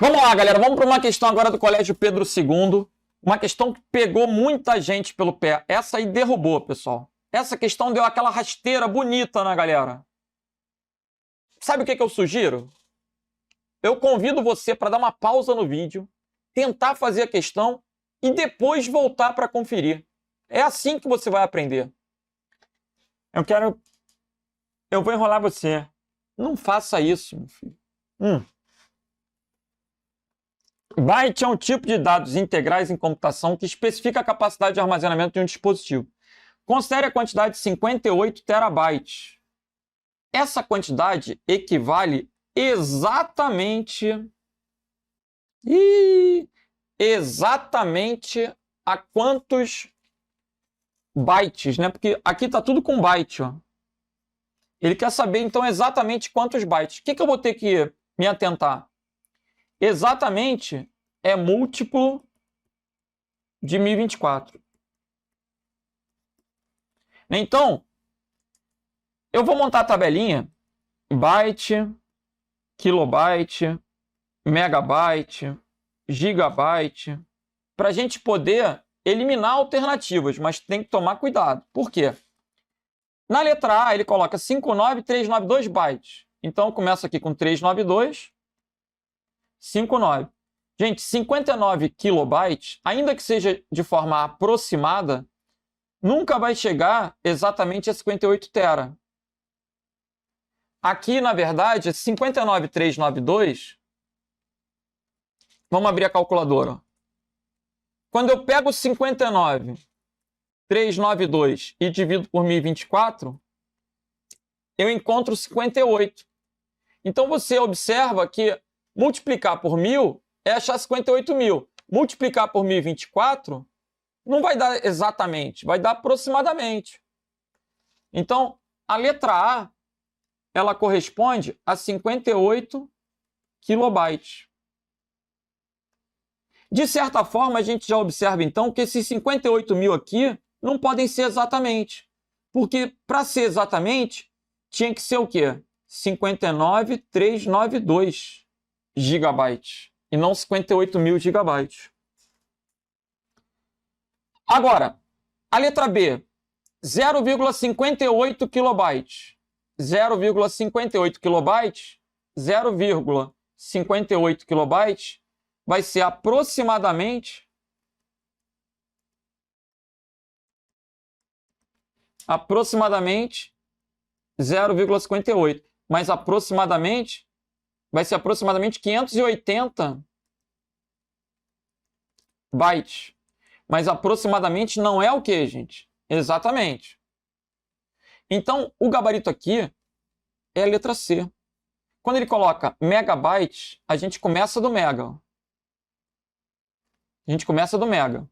Vamos lá, galera. Vamos para uma questão agora do Colégio Pedro II. Uma questão que pegou muita gente pelo pé. Essa aí derrubou, pessoal. Essa questão deu aquela rasteira bonita na galera. Sabe o que eu sugiro? Eu convido você para dar uma pausa no vídeo, tentar fazer a questão e depois voltar para conferir. É assim que você vai aprender. Eu vou enrolar você. Não faça isso, meu filho. Byte é um tipo de dados integrais em computação que especifica a capacidade de armazenamento de um dispositivo. Considere a quantidade de 58 terabytes. Essa quantidade equivale exatamente a quantos bytes, né? Porque aqui está tudo com byte, ó. Ele quer saber, então, exatamente quantos bytes. O que eu vou ter que me atentar? Exatamente é múltiplo de 1024. Então, eu vou montar a tabelinha byte, kilobyte, megabyte, gigabyte, para a gente poder eliminar alternativas, mas tem que tomar cuidado. Por quê? Na letra A, ele coloca 59392 bytes. Então, eu começo aqui com 392, 59. Gente, 59 kilobytes, ainda que seja de forma aproximada, nunca vai chegar exatamente a 58 tera. Aqui, na verdade, 59392, vamos abrir a calculadora. Quando eu pego 59392 e divido por 1024, eu encontro 58. Então, você observa que multiplicar por 1000 é achar 58.000. Multiplicar por 1024 não vai dar exatamente, vai dar aproximadamente. Então, a letra A, ela corresponde a 58 kilobytes. De certa forma, a gente já observa, então, que esses 58.000 aqui não podem ser exatamente. Porque, para ser exatamente, tinha que ser o quê? 59.392 gigabytes. E não 58.000 gigabytes. Agora, a letra B, 0,58 kilobytes. 0,58 kilobytes, 0,58 kilobytes vai ser aproximadamente 0,58. Mas aproximadamente vai ser aproximadamente 580 bytes. Mas aproximadamente não é o que, gente? Exatamente. Então, o gabarito aqui é a letra C. Quando ele coloca megabytes, a gente começa do mega. A gente começa do mega.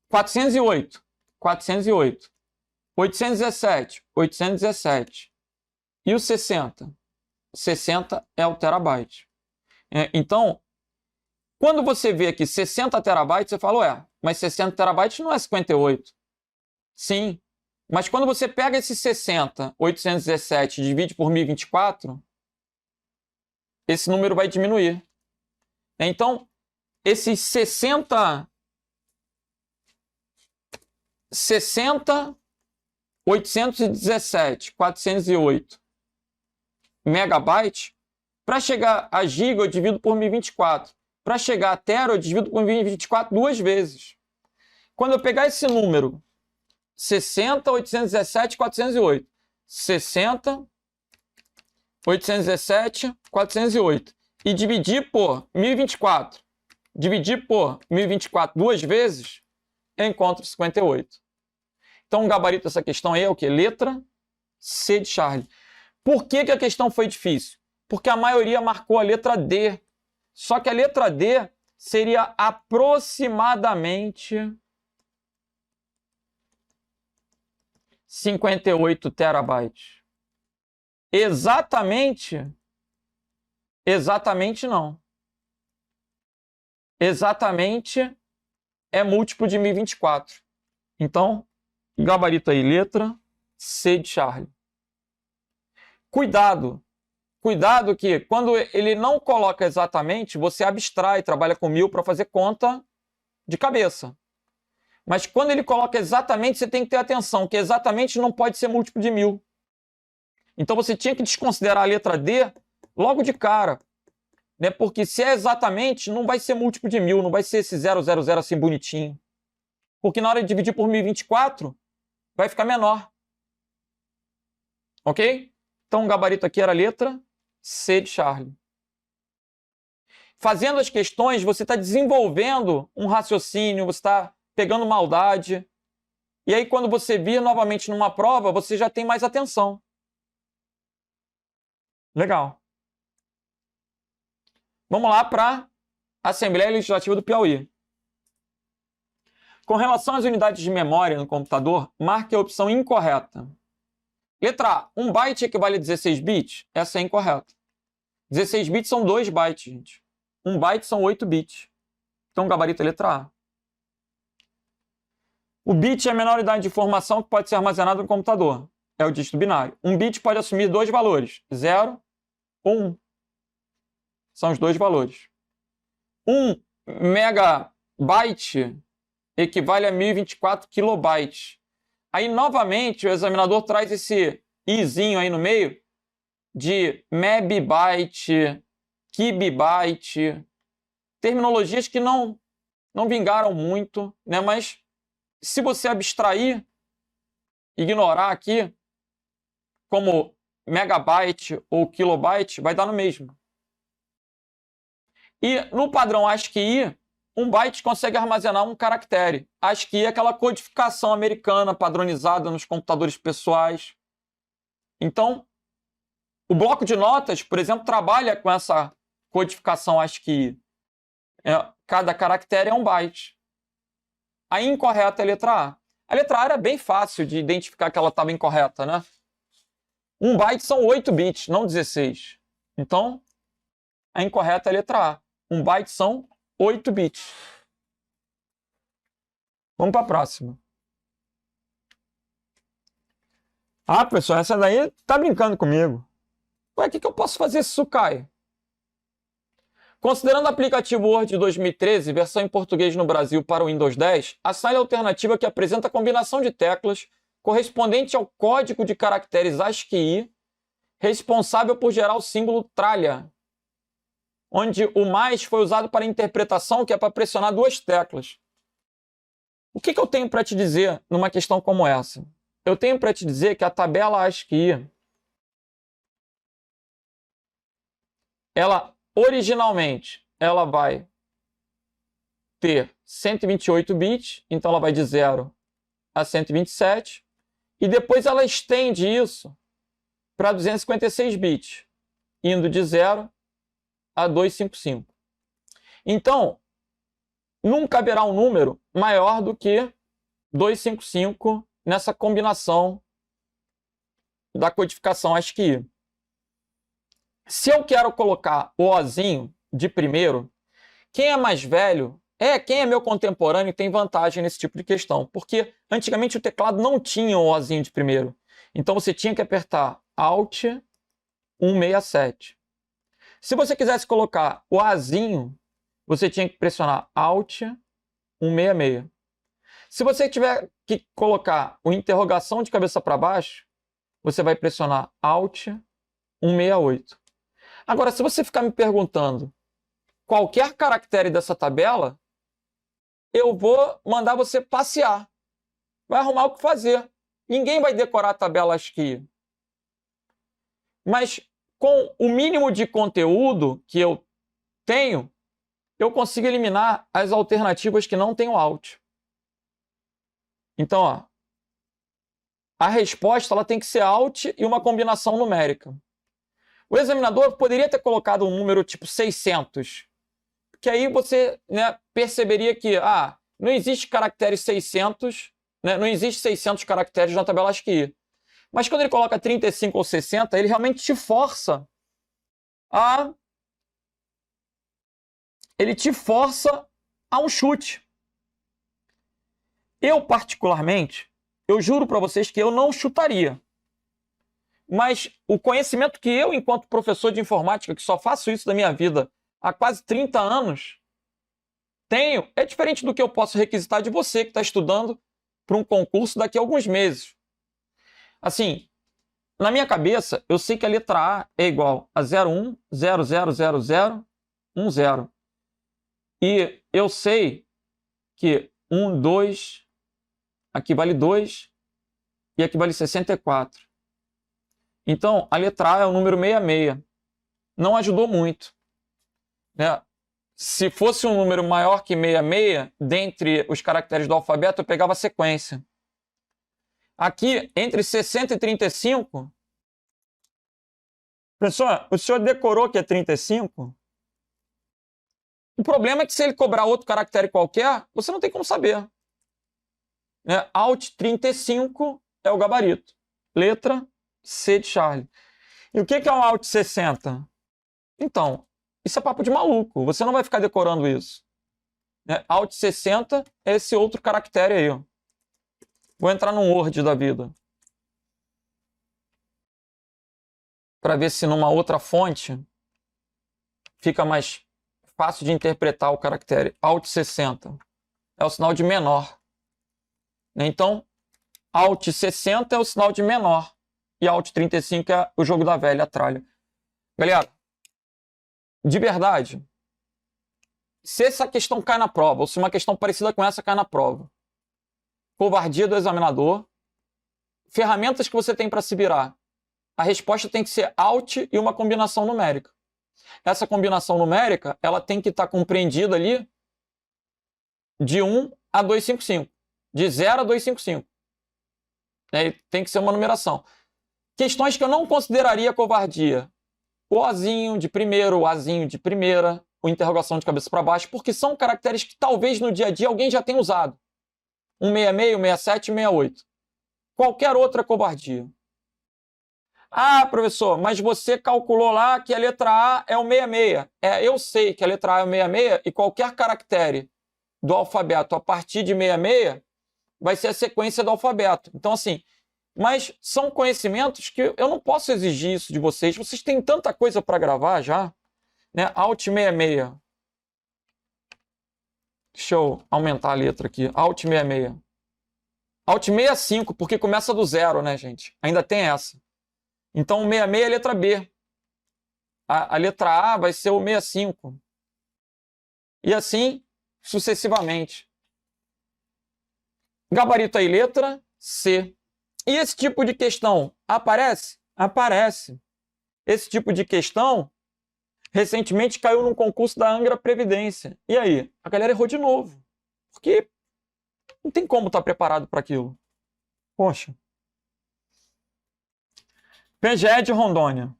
408, 408. 817, 817. E o 60? 60 é o terabyte. Então, quando você vê aqui 60 terabytes, você fala, ué, mas 60 terabytes não é 58. Sim, mas quando você pega esse 60, 817 e divide por 1024, esse número vai diminuir. Então, esses 60, 817, 408 megabytes, para chegar a giga eu divido por 1024. Para chegar a tera eu divido por 1024 duas vezes. Quando eu pegar esse número 60, 817, 408. 60, 817, 408. E dividir por 1024. Dividir por 1024 duas vezes, eu encontro 58. Então, o gabarito dessa questão aí é o quê? Letra C de Charlie. Por que a questão foi difícil? Porque a maioria marcou a letra D. Só que a letra D seria aproximadamente 58 terabytes. Exatamente? Exatamente não. Exatamente é múltiplo de 1024. Então, gabarito aí, letra C de Charlie. Cuidado! cuidado que quando ele não coloca exatamente, você abstrai, trabalha com 1000 para fazer conta de cabeça. Mas quando ele coloca exatamente, você tem que ter atenção, que exatamente não pode ser múltiplo de 1000. Então você tinha que desconsiderar a letra D logo de cara. Né? Porque se é exatamente, não vai ser múltiplo de 1000, não vai ser esse 000 assim bonitinho. Porque na hora de dividir por 1024, vai ficar menor. Ok? Então o gabarito aqui era a letra C de Charlie. Fazendo as questões, você está desenvolvendo um raciocínio, você está pegando maldade. E aí, quando você vir novamente numa prova, você já tem mais atenção. Legal. Vamos lá para a Assembleia Legislativa do Piauí. Com relação às unidades de memória no computador, marque a opção incorreta. Letra A. 1 byte equivale a 16 bits? Essa é incorreta. 16 bits são 2 bytes, gente. 1 byte são 8 bits. Então, gabarito é letra A. O bit é a menor unidade de informação que pode ser armazenada no computador. É o dígito binário. Um bit pode assumir dois valores, 0 ou 1. São os dois valores. 1 megabyte equivale a 1024 kilobytes. Aí, novamente, o examinador traz esse izinho aí no meio de mebibyte, kibibyte, terminologias que não vingaram muito, né? Mas se você abstrair, ignorar aqui, como megabyte ou kilobyte, vai dar no mesmo. E no padrão ASCII, 1 byte consegue armazenar um caractere. ASCII é aquela codificação americana padronizada nos computadores pessoais. Então, o bloco de notas, por exemplo, trabalha com essa codificação ASCII. Cada caractere é 1 byte. A incorreta é a letra A. A letra A era bem fácil de identificar que ela estava incorreta, né? 1 byte são 8 bits, não 16. Então, a incorreta é a letra A. 1 byte são 8 bits. Vamos para a próxima. Ah, pessoal, essa daí tá brincando comigo. Ué, o que eu posso fazer se isso cai? Considerando o aplicativo Word de 2013, versão em português no Brasil para o Windows 10, assinale a alternativa que apresenta a combinação de teclas correspondente ao código de caracteres ASCII, responsável por gerar o símbolo tralha, onde o mais foi usado para interpretação, que é para pressionar duas teclas. O que eu tenho para te dizer numa questão como essa? Eu tenho para te dizer que a tabela ASCII, originalmente, ela vai ter 128 bits, então ela vai de 0 a 127, e depois ela estende isso para 256 bits, indo de 0 a 255. Então, nunca haverá um número maior do que 255 nessa combinação da codificação ASCII. Se eu quero colocar o Ozinho de primeiro, quem é mais velho, quem é meu contemporâneo tem vantagem nesse tipo de questão, porque antigamente o teclado não tinha o Ozinho de primeiro. Então você tinha que apertar Alt 167. Se você quisesse colocar o Azinho, você tinha que pressionar Alt 166. Se você tiver que colocar o interrogação de cabeça para baixo, você vai pressionar Alt 168. Agora, se você ficar me perguntando qualquer caractere dessa tabela, eu vou mandar você passear. Vai arrumar o que fazer. Ninguém vai decorar a tabela ASCII. Mas com o mínimo de conteúdo que eu tenho, eu consigo eliminar as alternativas que não têm o Alt. Então, ó, a resposta ela tem que ser Alt e uma combinação numérica. O examinador poderia ter colocado um número tipo 600, que aí você, né, perceberia que não existe caractere 600, né, não existe 600 caracteres na tabela ASCII. Mas quando ele coloca 35 ou 60, ele realmente te força a um chute. Eu, particularmente, eu juro para vocês que eu não chutaria. Mas o conhecimento que eu, enquanto professor de informática, que só faço isso da minha vida há quase 30 anos, tenho, é diferente do que eu posso requisitar de você que está estudando para um concurso daqui a alguns meses. Assim, na minha cabeça, eu sei que a letra A é igual a 01, 0000, 10. E eu sei que 1, 2, aqui vale 2 e aqui vale 64. Então, a letra A é o número 66. Não ajudou muito, né? Se fosse um número maior que 66, dentre os caracteres do alfabeto, eu pegava a sequência. Aqui, entre 60 e 35... Professor, o senhor decorou que é 35? O problema é que se ele cobrar outro caractere qualquer, você não tem como saber. Né? Alt 35 é o gabarito. Letra C de Charlie. E o que é um Alt 60? Então, isso é papo de maluco. Você não vai ficar decorando isso. Né? Alt 60 é esse outro caractere aí. Ó. Vou entrar num Word da vida. Para ver se numa outra fonte fica mais fácil de interpretar o caractere. Alt 60 é o sinal de menor. Então, Alt 60 é o sinal de menor. E Alt 35 é o jogo da velha, a tralha. Galera, de verdade, se essa questão cai na prova, ou se uma questão parecida com essa cai na prova, covardia do examinador, ferramentas que você tem para se virar, a resposta tem que ser Alt e uma combinação numérica. Essa combinação numérica, ela tem que estar compreendida ali de 1 a 255. De 0 a 255. Tem que ser uma numeração. Questões que eu não consideraria covardia. O Azinho de primeiro, o Azinho de primeira, o interrogação de cabeça para baixo, porque são caracteres que talvez no dia a dia alguém já tenha usado. 166, 167, 168. Qualquer outra covardia. Ah, professor, mas você calculou lá que a letra A é o 66. Eu sei que a letra A é o 66 e qualquer caractere do alfabeto a partir de 66 vai ser a sequência do alfabeto. Então, assim, mas são conhecimentos que eu não posso exigir isso de vocês. Vocês têm tanta coisa para gravar já. Né? Alt 66. Deixa eu aumentar a letra aqui. Alt 66. Alt 65, porque começa do zero, né, gente? Ainda tem essa. Então, o 66 é a letra B. A letra A vai ser o 65. E assim, sucessivamente. Gabarito aí, letra C. E esse tipo de questão aparece? Aparece. Esse tipo de questão, recentemente, caiu num concurso da Angra Previdência. E aí? A galera errou de novo. Porque não tem como estar preparado para aquilo. Poxa. PGE de Rondônia.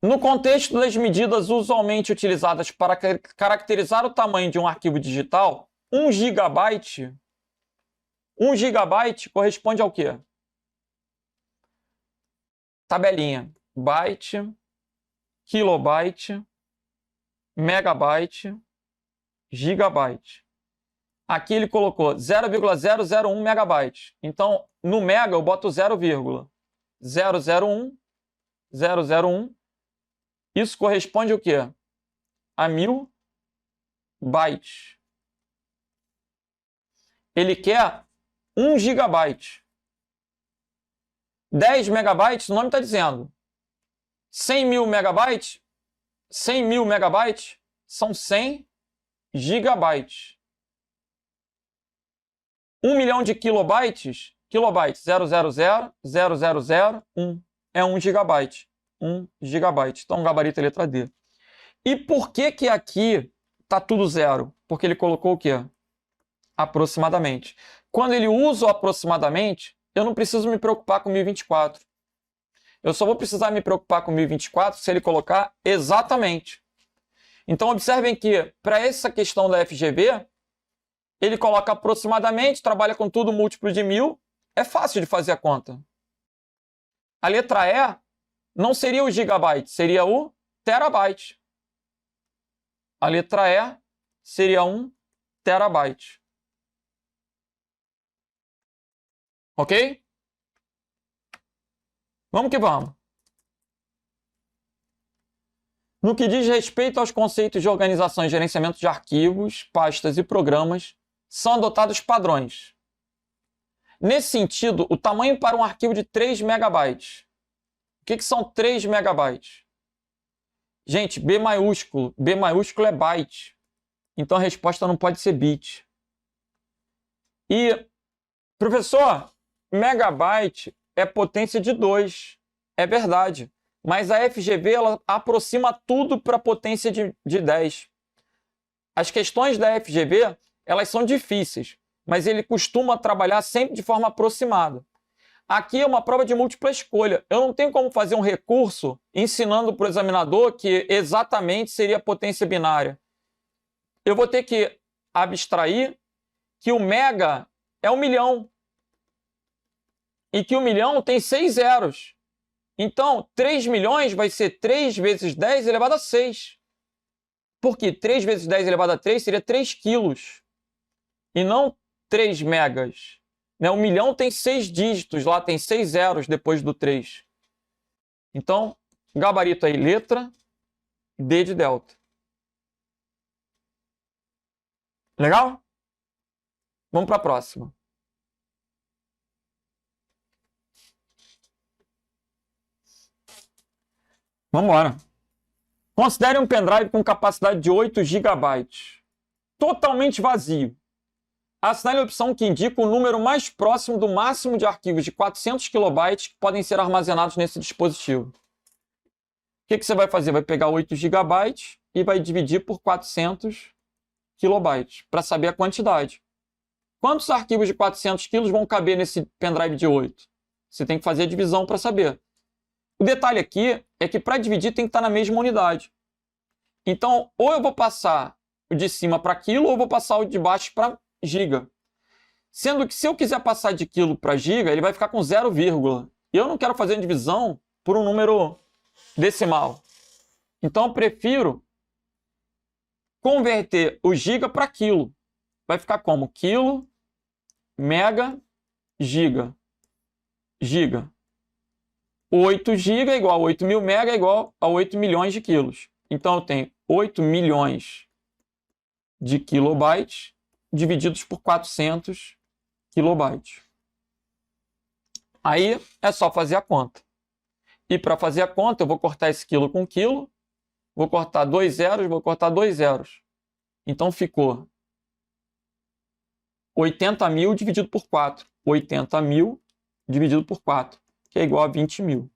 No contexto das medidas usualmente utilizadas para caracterizar o tamanho de um arquivo digital, 1 GB corresponde ao quê? Tabelinha. Byte, kilobyte, megabyte, gigabyte. Aqui ele colocou 0,001 megabyte. Então, no mega eu boto 0,001. Isso corresponde ao quê? A 1000 bytes. Ele quer 1 gigabyte. 10 megabytes, o nome está dizendo. 100.000 megabytes, 100.000 megabytes são 100 gigabytes. 1 milhão de kilobytes, 0,0000001 é 1 gigabyte. 1 gigabyte. Então, gabarito é letra D. E por que que aqui está tudo zero? Porque ele colocou o quê? Aproximadamente. Quando ele usa o aproximadamente, eu não preciso me preocupar com 1024. Eu só vou precisar me preocupar com 1024 se ele colocar exatamente. Então, observem que, para essa questão da FGV, ele coloca aproximadamente, trabalha com tudo múltiplo de 1000, é fácil de fazer a conta. A letra E não seria o gigabyte, seria o terabyte. A letra E seria 1 terabyte. Ok? Vamos que vamos. No que diz respeito aos conceitos de organização e gerenciamento de arquivos, pastas e programas, são adotados padrões. Nesse sentido, o tamanho para um arquivo de 3 megabytes. O que são 3 megabytes? Gente, B maiúsculo é byte. Então a resposta não pode ser bit. E, professor, megabyte é potência de 2. É verdade. Mas a FGV ela aproxima tudo para a potência de 10. As questões da FGV elas são difíceis, mas ele costuma trabalhar sempre de forma aproximada. Aqui é uma prova de múltipla escolha. Eu não tenho como fazer um recurso ensinando para o examinador que exatamente seria a potência binária. Eu vou ter que abstrair que o mega é 1 milhão. E que 1 milhão tem 6 zeros. Então, 3 milhões vai ser 3 vezes 10 elevado a 6. Porque 3 vezes 10 elevado a 3 seria 3 quilos. E não 3 megas. 1 milhão tem 6 dígitos, lá tem 6 zeros depois do 3. Então, gabarito aí, letra D de delta. Legal? Vamos para a próxima. Vamos embora. Considere um pendrive com capacidade de 8 GB. Totalmente vazio. Assinale a opção que indica o número mais próximo do máximo de arquivos de 400 KB que podem ser armazenados nesse dispositivo. O que você vai fazer? Vai pegar 8 GB e vai dividir por 400 KB para saber a quantidade. Quantos arquivos de 400 KB vão caber nesse pendrive de 8? Você tem que fazer a divisão para saber. O detalhe aqui é que para dividir tem que estar na mesma unidade. Então, ou eu vou passar o de cima para quilo, ou eu vou passar o de baixo para giga. Sendo que se eu quiser passar de quilo para giga, ele vai ficar com 0, e eu não quero fazer a divisão por um número decimal. Então, eu prefiro converter o giga para quilo. Vai ficar como? Quilo, mega, giga. Giga. 8 GB é igual a 8 mil mega é igual a 8 milhões de quilos. Então, eu tenho 8 milhões de kilobytes divididos por 400 kilobytes. Aí, é só fazer a conta. E para fazer a conta, eu vou cortar esse quilo com quilo, vou cortar 2 zeros, vou cortar 2 zeros. Então, ficou 80 mil dividido por 4. 80 mil dividido por 4. Que é igual a 20 mil.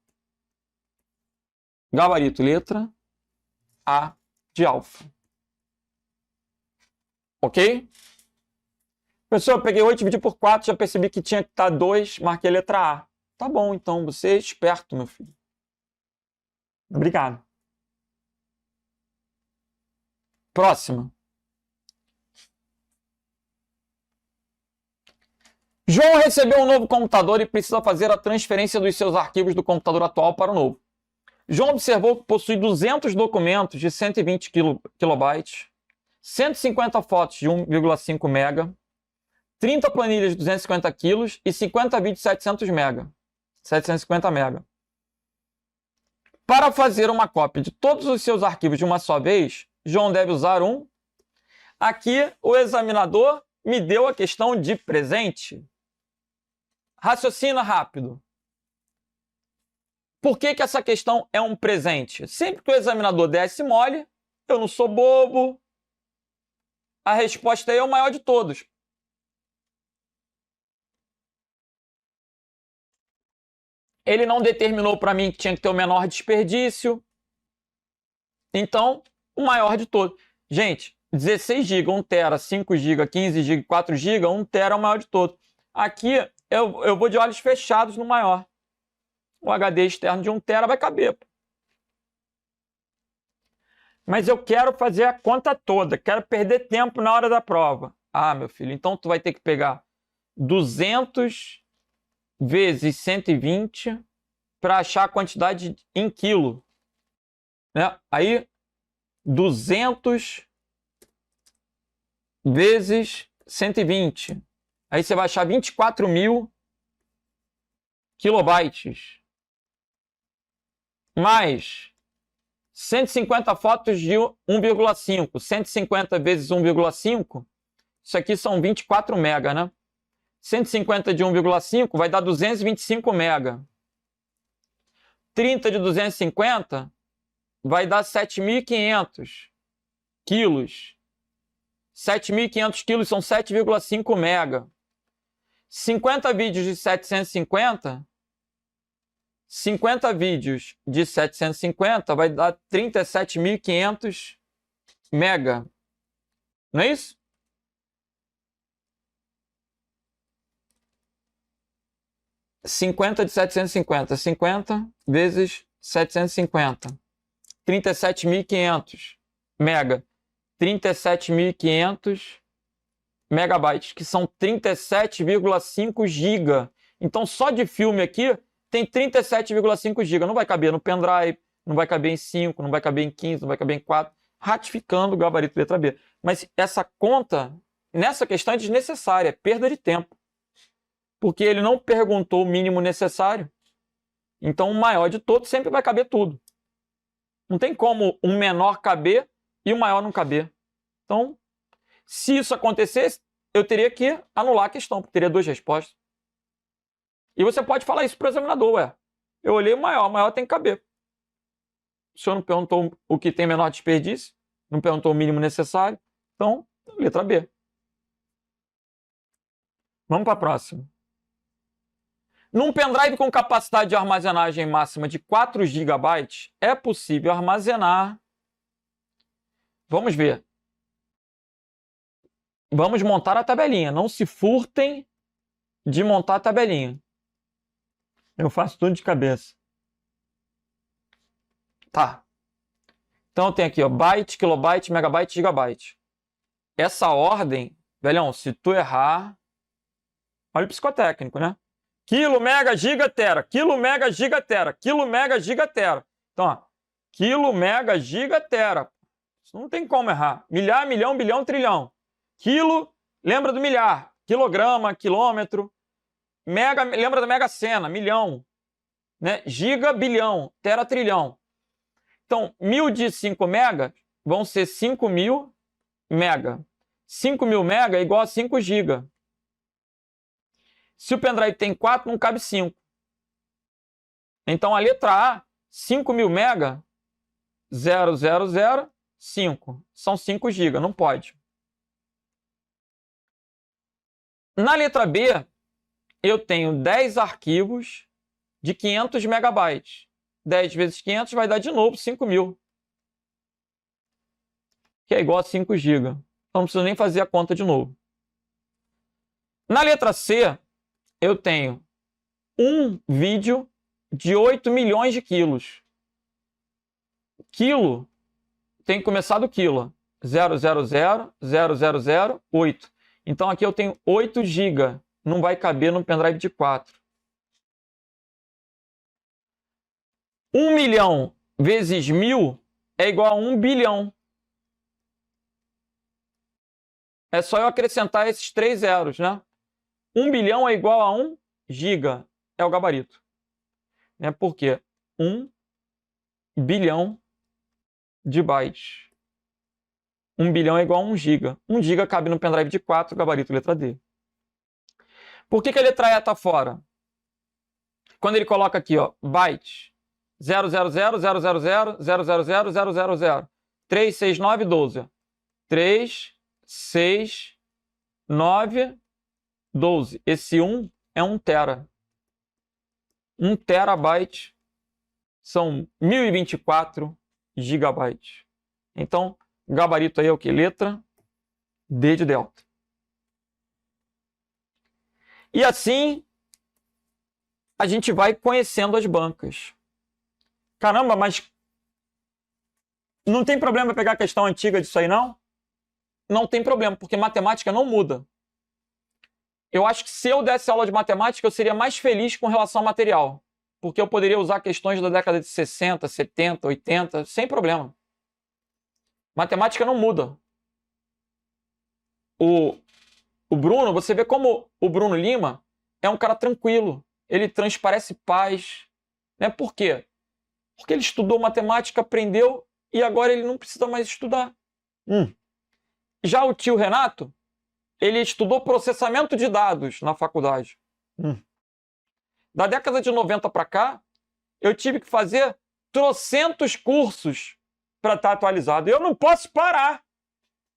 Gabarito, letra A de alfa. Ok? Professor, eu peguei 8 dividido por 4, já percebi que tinha que estar 2, marquei a letra A. Tá bom, então, você é esperto, meu filho. Obrigado. Próxima. João recebeu um novo computador e precisa fazer a transferência dos seus arquivos do computador atual para o novo. João observou que possui 200 documentos de 120 kilobytes, 150 fotos de 1,5 mega, 30 planilhas de 250 quilos e 50 vídeos de 750 mega. Para fazer uma cópia de todos os seus arquivos de uma só vez, João deve usar um... Aqui, o examinador me deu a questão de presente. Raciocina rápido. Por que essa questão é um presente? Sempre que o examinador desse mole, eu não sou bobo, a resposta aí é o maior de todos. Ele não determinou para mim que tinha que ter o menor desperdício. Então, o maior de todos. Gente, 16 GB, 1 TB, 5 GB, 15 GB, 4 GB, 1 TB é o maior de todos. Aqui, eu vou de olhos fechados no maior. O HD externo de 1 TB vai caber. Mas eu quero fazer a conta toda. Quero perder tempo na hora da prova. Ah, meu filho, então tu vai ter que pegar 200 vezes 120 para achar a quantidade em quilo. Né? Aí, 200 vezes 120. Aí você vai achar 24 mil kilobytes. mais 150 fotos de 1,5. 150 vezes 1,5, isso aqui são 24 mega, né? 150 de 1,5 vai dar 225 mega. 30 de 250 vai dar 7.500 quilos. 7.500 quilos são 7,5 mega. 50 vídeos de 750, 50 vídeos de 750 vai dar 37.500 mega. Não é isso? (50 de 750). 50 vezes 750. 37.500 mega. 37.500 megabytes, que são 37,5 GB. Então, só de filme aqui tem 37,5 GB. Não vai caber no pendrive, não vai caber em 5, não vai caber em 15, não vai caber em 4, ratificando o gabarito letra B. Mas essa conta, nessa questão, é desnecessária, é perda de tempo. Porque ele não perguntou o mínimo necessário. Então, o maior de todos sempre vai caber tudo. Não tem como um menor caber e o maior não caber. Então, se isso acontecesse, eu teria que anular a questão, porque teria duas respostas. E você pode falar isso para o examinador, ué. Eu olhei o maior tem que caber. O senhor não perguntou o que tem menor desperdício, não perguntou o mínimo necessário, então, letra B. Vamos para a próxima. Num pendrive com capacidade de armazenagem máxima de 4 GB, é possível armazenar... Vamos ver. Vamos montar a tabelinha. Não se furtem de montar a tabelinha. Eu faço tudo de cabeça. Tá. Então eu tenho aqui, ó, byte, kilobyte, megabyte, gigabyte. Essa ordem, velhão, se tu errar... Olha o psicotécnico, né? Quilo, mega, giga, tera. Quilo, mega, giga, tera. Quilo, mega, giga, tera. Então, ó, quilo, mega, giga, tera. Isso não tem como errar. Milhar, milhão, bilhão, trilhão. Quilo, lembra do milhar. Quilograma, quilômetro. Mega, lembra da mega sena, milhão. Né? Giga, bilhão. Tera, trilhão. Então, 1000 de 5 mega vão ser 5.000 mega. 5.000 mega é igual a 5 giga. Se o pendrive tem 4, não cabe 5. Então, a letra A, 5.000 mega, 0,005. São 5 GB, não pode. Na letra B, eu tenho 10 arquivos de 500 megabytes. 10 vezes 500 vai dar de novo 5.000. Que é igual a 5 GB. Então, não preciso nem fazer a conta de novo. Na letra C, eu tenho um vídeo de 8 milhões de quilos. Quilo tem que começar do quilo. 0,000,008. Então aqui eu tenho 8 GB. Não vai caber no pendrive de 4. 1 milhão vezes 1000 é igual a 1 bilhão. É só eu acrescentar esses 3 zeros, né? 1 bilhão é igual a 1 giga. É o gabarito. Né? Por quê? 1 bilhão de bytes. 1 bilhão é igual a 1 giga. 1 giga cabe no pendrive de 4, gabarito letra D. Por que a letra E está fora? Quando ele coloca aqui, ó, byte, 0000000000000, 36912. 36912. Esse 1 é 1 tera. 1 terabyte são 1024 gigabytes. Então, o gabarito aí é o que? Letra D de delta. E assim, a gente vai conhecendo as bancas. Caramba, mas não tem problema pegar a questão antiga disso aí, não? Não tem problema, porque matemática não muda. Eu acho que se eu desse aula de matemática, eu seria mais feliz com relação ao material. Porque eu poderia usar questões da década de 60, 70, 80, sem problema. Matemática não muda. O Bruno, você vê como o Bruno Lima é um cara tranquilo. Ele transparece paz. Né? Por quê? Porque ele estudou matemática, aprendeu, e agora ele não precisa mais estudar. Já o tio Renato, ele estudou processamento de dados na faculdade. Da década de 90 para cá, eu tive que fazer trocentos cursos para estar atualizado. Eu não posso parar.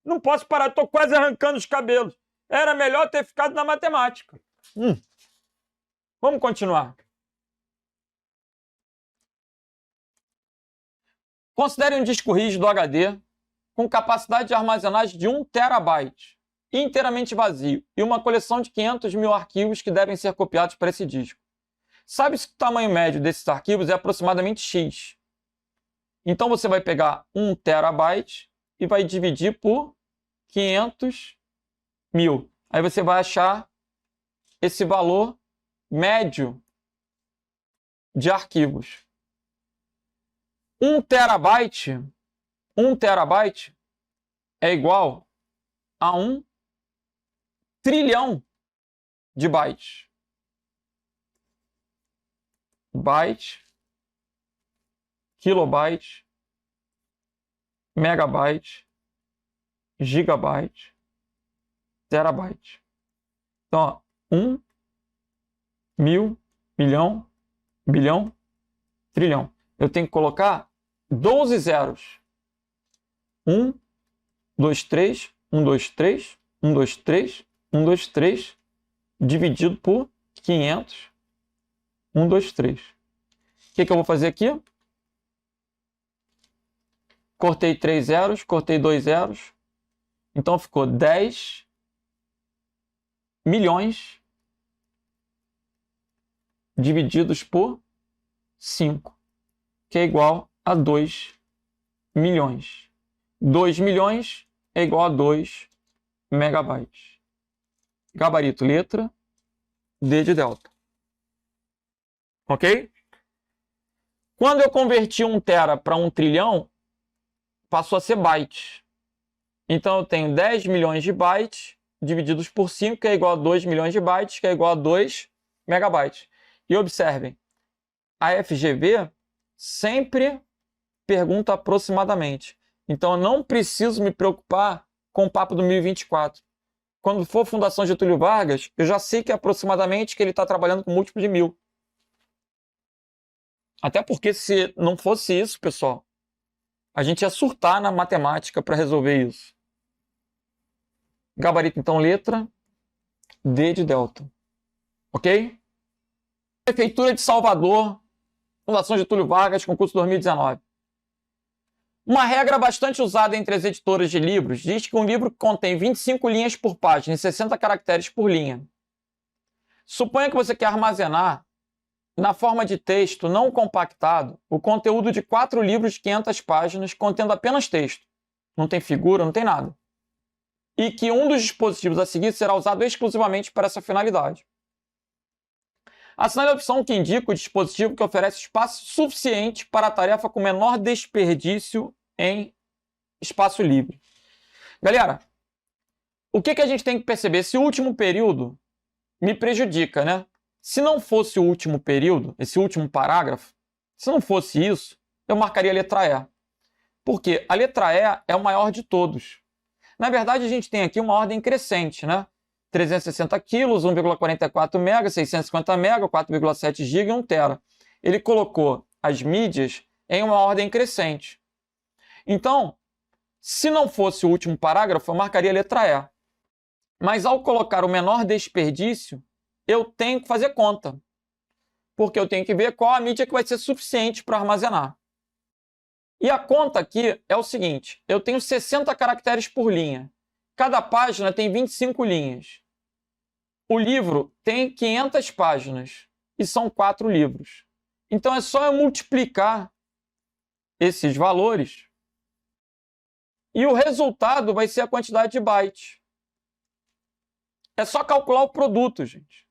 Não posso parar, estou quase arrancando os cabelos. Era melhor ter ficado na matemática. Vamos continuar. Considere um disco rígido HD com capacidade de armazenagem de 1 terabyte, inteiramente vazio, e uma coleção de 500 mil arquivos que devem ser copiados para esse disco. Sabe-se que o tamanho médio desses arquivos é aproximadamente X. Então você vai pegar 1 terabyte e vai dividir por 500 mil. Aí você vai achar esse valor médio de arquivos. 1 terabyte é igual a 1 trilhão de bytes. Byte, kilobyte, megabyte, gigabyte, terabyte. Então, ó, 1, mil, milhão, bilhão, trilhão. Eu tenho que colocar 12 zeros. 1, 2, 3, 1, 2, 3, 1, 2, 3, 1, 2, 3, dividido por 500, 1, 2, 3. O que eu vou fazer aqui? Cortei 3 zeros, cortei 2 zeros. Então ficou 10 milhões divididos por 5, que é igual a 2 milhões. 2 milhões é igual a 2 megabytes. Gabarito, letra D de delta. Ok? Quando eu converti 1 tera para 1 trilhão, passou a ser bytes. Então eu tenho 10 milhões de bytes divididos por 5, que é igual a 2 milhões de bytes, que é igual a 2 megabytes. E observem, a FGV sempre pergunta aproximadamente. Então eu não preciso me preocupar com o papo do 1024. Quando for Fundação Getúlio Vargas, eu já sei que é aproximadamente que ele está trabalhando com múltiplo de 1000. Até porque se não fosse isso, pessoal, a gente ia surtar na matemática para resolver isso. Gabarito, então, letra D de delta. Ok? Prefeitura de Salvador, Fundação Getúlio Vargas, concurso 2019. Uma regra bastante usada entre as editoras de livros diz que um livro que contém 25 linhas por página e 60 caracteres por linha. Suponha que você quer armazenar, na forma de texto não compactado, o conteúdo de 4 livros de 500 páginas contendo apenas texto. Não tem figura, não tem nada. E que um dos dispositivos a seguir será usado exclusivamente para essa finalidade. Assinale a opção que indica o dispositivo que oferece espaço suficiente para a tarefa com menor desperdício em espaço livre. Galera, o que a gente tem que perceber? Esse último período me prejudica, né? Se não fosse o último período, esse último parágrafo, se não fosse isso, eu marcaria a letra E. Porque a letra E é o maior de todos. Na verdade, a gente tem aqui uma ordem crescente, né? 360 quilos, 1,44 mega, 650 mega, 4,7 GB e 1 tera. Ele colocou as mídias em uma ordem crescente. Então, se não fosse o último parágrafo, eu marcaria a letra E. Mas ao colocar o menor desperdício, eu tenho que fazer conta. Porque eu tenho que ver qual a mídia que vai ser suficiente para armazenar. E a conta aqui é o seguinte, eu tenho 60 caracteres por linha. Cada página tem 25 linhas. O livro tem 500 páginas e são 4 livros. Então é só eu multiplicar esses valores e o resultado vai ser a quantidade de bytes. É só calcular o produto, gente.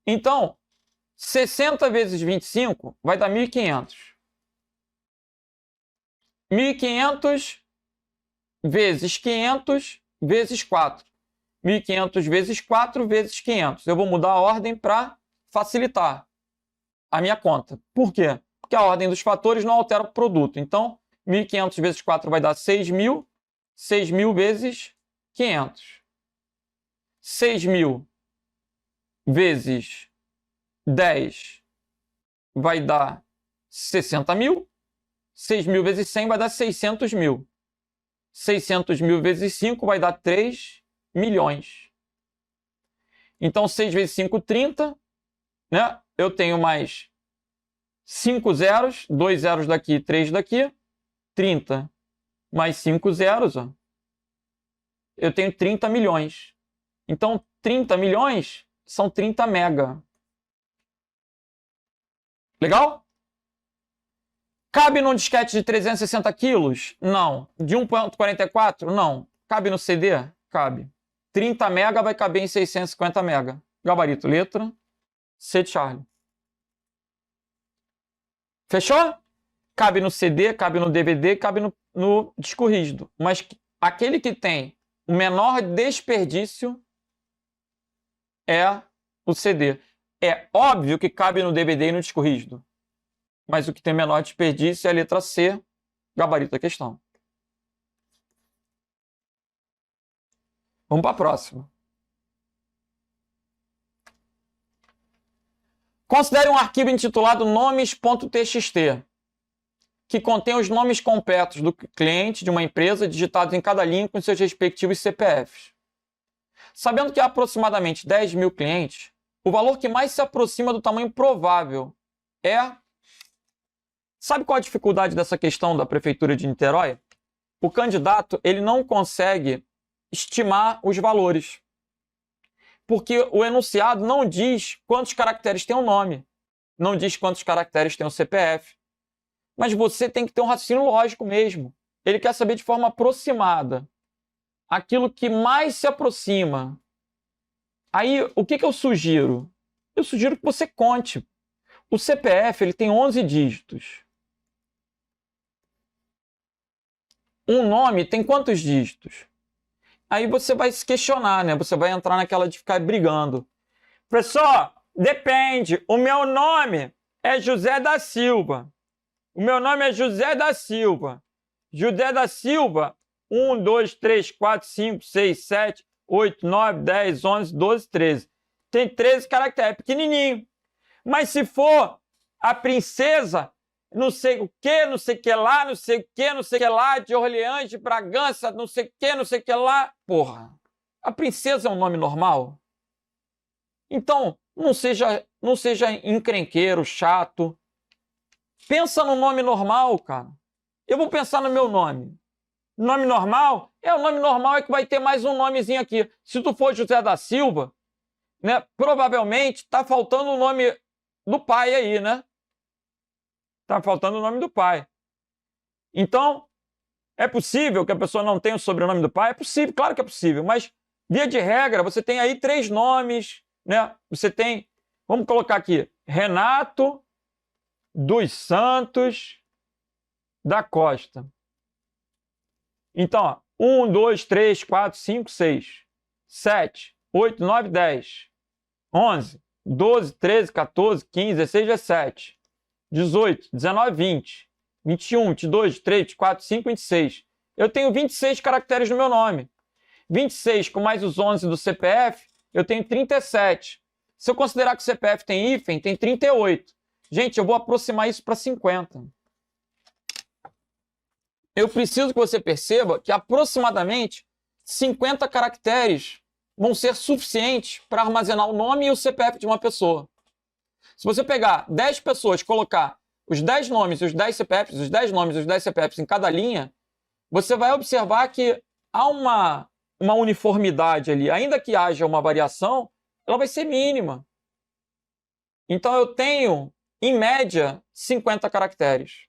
Então, 60 vezes 25 vai dar 1.500. 1.500 vezes 500 vezes 4. 1.500 vezes 4 vezes 500. Eu vou mudar a ordem para facilitar a minha conta. Por quê? Porque porque a ordem dos fatores não altera o produto. Então, 1.500 vezes 4 vai dar 6.000. 6.000 vezes 500. 6.000 vezes 10 vai dar 60.000. 6.000 vezes 100 vai dar 600.000. 600.000 vezes 5 vai dar 3 milhões. Então, 6 vezes 5, 30. Né? Eu tenho mais 5 zeros, 2 zeros daqui, 3 daqui. 30 mais 5 zeros, ó. Eu tenho 30 milhões. Então, 30 milhões são 30 mega. Legal? Cabe num disquete de 360 quilos? Não. De 1.44? Não. Cabe no CD? Cabe. 30 mega vai caber em 650 mega. Gabarito, letra C de Charlie. Fechou? Cabe no CD, cabe no DVD, cabe no disco rígido. Mas aquele que tem o menor desperdício é o CD. É óbvio que cabe no DVD e no disco rígido. Mas o que tem menor desperdício é a letra C, gabarito da questão. Vamos para a próxima. Considere um arquivo intitulado nomes.txt, que contém os nomes completos do cliente de uma empresa digitados em cada linha com seus respectivos CPFs. Sabendo que há aproximadamente 10.000 clientes, o valor que mais se aproxima do tamanho provável é... Sabe qual a dificuldade dessa questão da Prefeitura de Niterói? O candidato ele não consegue estimar os valores, porque o enunciado não diz quantos caracteres tem o nome, não diz quantos caracteres tem o CPF. Mas você tem que ter um raciocínio lógico mesmo. Ele quer saber de forma aproximada aquilo que mais se aproxima. Aí, o que eu sugiro? Eu sugiro que você conte. O CPF ele tem 11 dígitos. Um nome tem quantos dígitos? Aí você vai se questionar, né? Você vai entrar naquela de ficar brigando. Professor, depende. O meu nome é José da Silva. O meu nome é José da Silva. José da Silva, 1, 2, 3, 4, 5, 6, 7, 8, 9, 10, 11, 12, 13. Tem 13 caracteres, é pequenininho. Mas se for a princesa, não sei o que, não sei o que lá, não sei o que, não sei o que lá, de Orleans, de Bragança, não sei o que, não sei o que lá. Porra, a princesa é um nome normal? Então, não seja encrenqueiro, chato. Pensa no nome normal, cara. Eu vou pensar no meu nome. Nome normal? O nome normal é que vai ter mais um nomezinho aqui. Se tu for José da Silva, né, provavelmente tá faltando o nome do pai aí, né? Tá faltando o nome do pai. Então, é possível que a pessoa não tenha o sobrenome do pai? É possível, claro que é possível. Mas, via de regra, você tem aí 3 nomes, né? Você tem, vamos colocar aqui, Renato dos Santos da Costa. Então, ó, 1, 2, 3, 4, 5, 6, 7, 8, 9, 10, 11, 12, 13, 14, 15, 16, 17, 18, 19, 20, 21, 22, 23, 24, 25, 26. Eu tenho 26 caracteres no meu nome. 26 com mais os 11 do CPF, eu tenho 37. Se eu considerar que o CPF tem hífen, tem 38. Gente, eu vou aproximar isso para 50. Eu preciso que você perceba que aproximadamente 50 caracteres vão ser suficientes para armazenar o nome e o CPF de uma pessoa. Se você pegar 10 pessoas, colocar os 10 nomes e os 10 CPFs, os 10 nomes e os 10 CPFs em cada linha, você vai observar que há uma uniformidade ali. Ainda que haja uma variação, ela vai ser mínima. Então eu tenho, em média, 50 caracteres.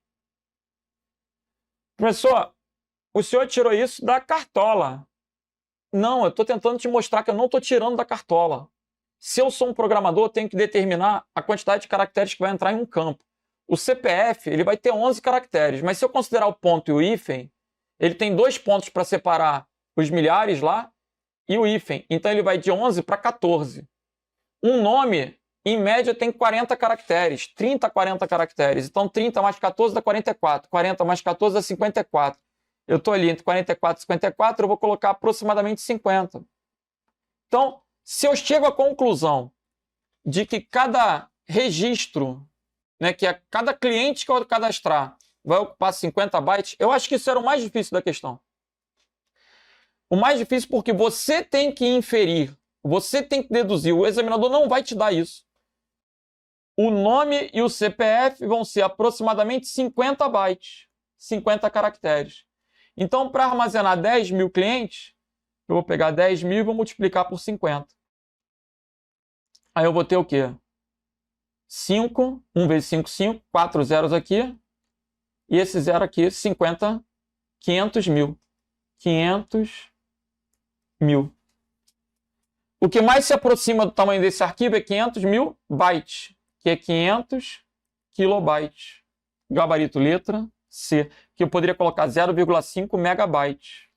Professor, o senhor tirou isso da cartola. Não, eu estou tentando te mostrar que eu não estou tirando da cartola. Se eu sou um programador, eu tenho que determinar a quantidade de caracteres que vai entrar em um campo. O CPF ele vai ter 11 caracteres, mas se eu considerar o ponto e o hífen, ele tem 2 pontos para separar os milhares lá e o hífen. Então ele vai de 11 para 14. Um nome em média tem 40 caracteres, 30 a 40 caracteres. Então 30 mais 14 dá 44, 40 mais 14 dá 54. Eu estou ali entre 44 e 54, eu vou colocar aproximadamente 50. Então, se eu chego à conclusão de que cada registro, né, que é cada cliente que eu cadastrar vai ocupar 50 bytes, eu acho que isso era o mais difícil da questão. O mais difícil porque você tem que inferir, você tem que deduzir, o examinador não vai te dar isso. O nome e o CPF vão ser aproximadamente 50 bytes, 50 caracteres. Então, para armazenar 10 mil clientes, eu vou pegar 10 mil e vou multiplicar por 50. Aí eu vou ter o quê? 5, 1 vezes 5, 5, 4 zeros aqui, e esse zero aqui, 50, 500 mil. 500 mil. O que mais se aproxima do tamanho desse arquivo é 500 mil bytes, que é 500 kilobytes. Gabarito letra C, que eu poderia colocar 0,5 megabytes.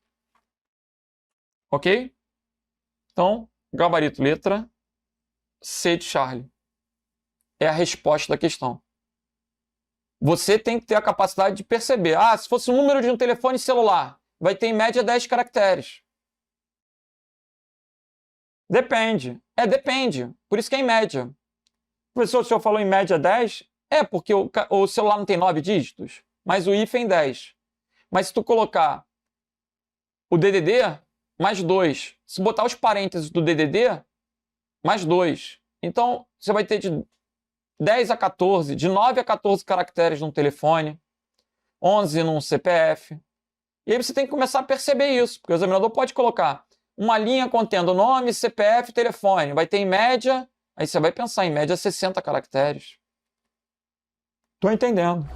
Ok? Então, gabarito letra C de Charlie. É a resposta da questão. Você tem que ter a capacidade de perceber. Ah, se fosse o número de um telefone celular, vai ter em média 10 caracteres. Depende. Depende. Por isso que é em média. Professor, o senhor falou em média 10? Porque o celular não tem 9 dígitos, mas o hífen em 10. Mas se tu colocar o DDD, mais 2. Se botar os parênteses do DDD, mais 2. Então, você vai ter de 10 a 14, de 9 a 14 caracteres num telefone, 11 num CPF. E aí você tem que começar a perceber isso, porque o examinador pode colocar uma linha contendo nome, CPF, telefone. Vai ter em média, aí você vai pensar em média 60 caracteres. Tô entendendo.